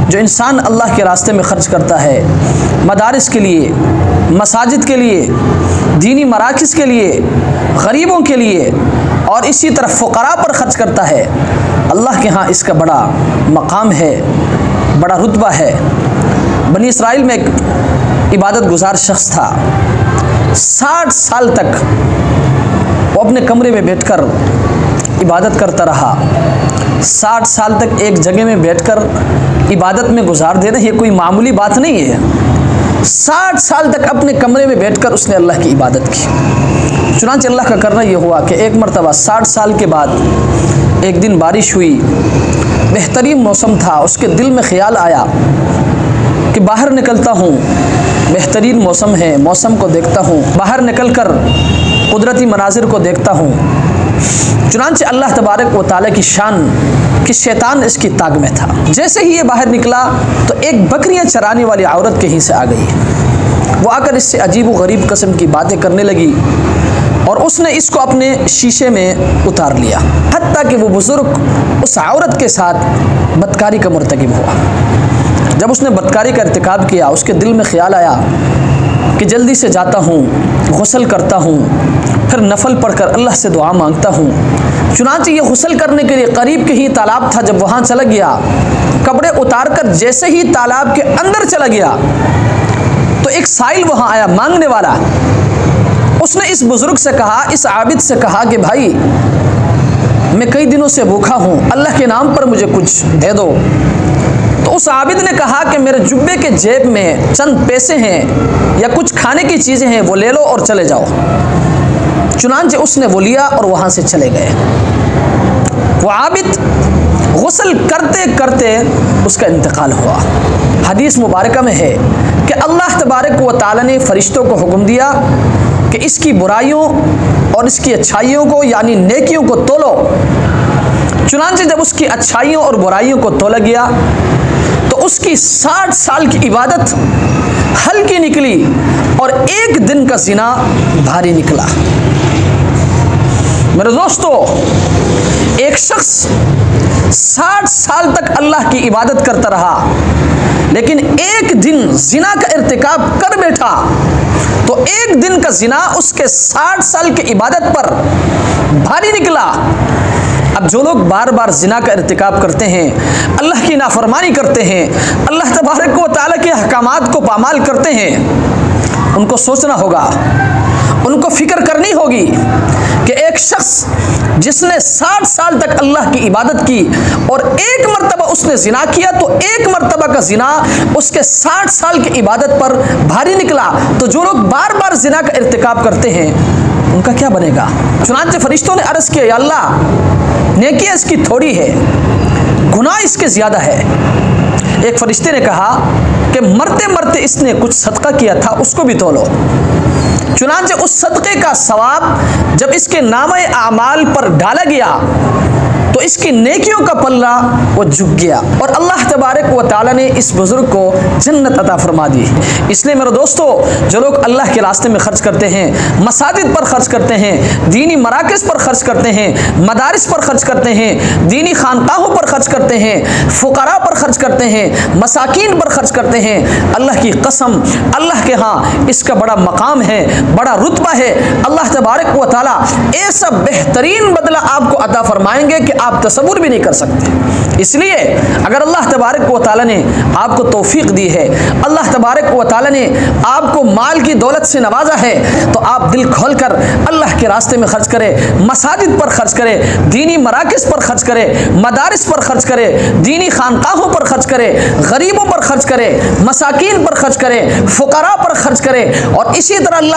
जो इंसान अल्लाह के रास्ते में ख़र्च करता है, मदारिस के लिए, मसाजिद के लिए, दीनी मराकिज़ के लिए, गरीबों के लिए और इसी तरह फ़ुक़रा पर ख़र्च करता है, अल्लाह के यहाँ इसका बड़ा मकाम है, बड़ा रुतबा है। बनी इसराइल में एक इबादत गुजार शख्स था, 60 साल तक वो अपने कमरे में बैठकर इबादत करता रहा। 60 साल तक एक जगह में बैठकर इबादत में गुजार देना ये कोई मामूली बात नहीं है। 60 साल तक अपने कमरे में बैठकर उसने अल्लाह की इबादत की। चुनांचे अल्लाह का करना ये हुआ कि एक मरतबा 60 साल के बाद एक दिन बारिश हुई, बेहतरीन मौसम था। उसके दिल में ख्याल आया कि बाहर निकलता हूँ, बेहतरीन मौसम है, मौसम को देखता हूँ, बाहर निकल कर कुदरती मनाजिर को देखता हूँ। चुनांचे अल्लाह तबारक व तआला की शान कि शैतान इसकी ताक में था। जैसे ही ये बाहर निकला तो एक बकरियां चराने वाली औरत कहीं से आ गई। वो आकर इससे अजीब व गरीब किस्म की बातें करने लगी और उसने इसको अपने शीशे में उतार लिया, हत्ता कि वो बुजुर्ग उस औरत के साथ बदकारी का मुर्तकिब हुआ। जब उसने बदकारी का इर्तिकाब किया, उसके दिल में ख्याल आया कि जल्दी से जाता हूँ, गुस्ल करता हूँ, फिर नफल पढ़कर अल्लाह से दुआ मांगता हूँ। चुनांचे ये गुस्ल करने के लिए करीब के ही तालाब था। जब वहाँ चला गया, कपड़े उतार कर जैसे ही तालाब के अंदर चला गया तो एक साइल वहाँ आया, मांगने वाला। उसने इस बुजुर्ग से कहा, इस आबिद से कहा कि भाई मैं कई दिनों से भूखा हूँ, अल्लाह के नाम पर मुझे कुछ दे दो। तो उस आबिद ने कहा कि मेरे जुब्बे के जेब में चंद पैसे हैं या कुछ खाने की चीज़ें हैं, वो ले लो और चले जाओ। चुनांचे उसने वो लिया और वहाँ से चले गए। वो आबिद गुस्ल करते करते उसका इंतकाल हुआ। हदीस मुबारका में है कि अल्लाह तबारक व तआला ने फरिश्तों को हुक्म दिया कि इसकी बुराइयों और इसकी अच्छाइयों को यानी नेकियों को तोलो। चुनांचे जब उसकी अच्छाइयों और बुराइयों को तोला गया तो उसकी 60 साल की इबादत हल्की निकली और एक दिन का ज़िना भारी निकला। मेरे दोस्तों, एक शख्स 60 साल तक अल्लाह की इबादत करता रहा, लेकिन एक दिन ज़िना का इर्तिकाब कर बैठा तो एक दिन का ज़िना उसके 60 साल की इबादत पर भारी निकला। अब जो लोग बार बार ज़िना का इर्तिकाब करते हैं, अल्लाह की नाफरमानी करते हैं, अल्लाह तबारक व तआला के अहकामात को पामाल करते हैं, उनको सोचना होगा, उनको फिक्र करनी होगी कि एक शख्स जिसने 60 साल तक अल्लाह की इबादत की और एक मरतबा उसने ज़िना किया तो एक मरतबा का ज़िना उसके 60 साल की इबादत पर भारी निकला। तो जो लोग बार बार ज़िना का इर्तिकाब करते हैं उनका क्या बनेगा? चुनांचे फरिश्तों ने अर्ज़ किया, या अल्लाह नेकियां इसकी थोड़ी है, गुनाह इसके ज़्यादा है। एक फरिश्ते ने कहा कि मरते मरते इसने कुछ सदका किया था, उसको भी तोलो। चुनांचे उस सदक़े का सवाब जब इसके नामे आमाल पर डाला गया तो इसकी नेकियों का पल्ला वो झुक गया और अल्लाह तबारक व तआला ने इस बुजुर्ग को जन्नत अता फरमा दी। इसलिए मेरे दोस्तों, जो लोग अल्लाह के रास्ते में खर्च करते हैं, मसाजिद पर खर्च करते हैं, दीनी मराकिज़ पर खर्च करते हैं, मदारिस पर खर्च करते हैं, दीनी खानकाहों पर खर्च करते हैं, फ़ुक़रा पर खर्च करते हैं, मसाकीन पर खर्च करते हैं, अल्लाह की कसम, अल्लाह के यहाँ इसका बड़ा मकाम है, बड़ा रुतबा है। अल्लाह तबारक व तआला ऐसा बेहतरीन बदला आपको अता फरमाएंगे कि आप तसव्वुर भी नहीं कर सकते। इसलिए अगर अल्लाह तबारक व तआला ने आपको तौफीक दी है, अल्लाह तबारक व तआला ने आपको माल की दौलत से नवाजा है, तो आप दिल खोलकर अल्लाह के रास्ते में खर्च करें, मसाजिद पर खर्च करें, दीनी मराकिज़ पर खर्च करें, मदारिस पर खर्च करें, दीनी खानकाहों पर खर्च करें, गरीबों पर खर्च करें, मसाकीन पर खर्च करें, फ़ुक़रा पर खर्च करें और इसी तरह अल्लाह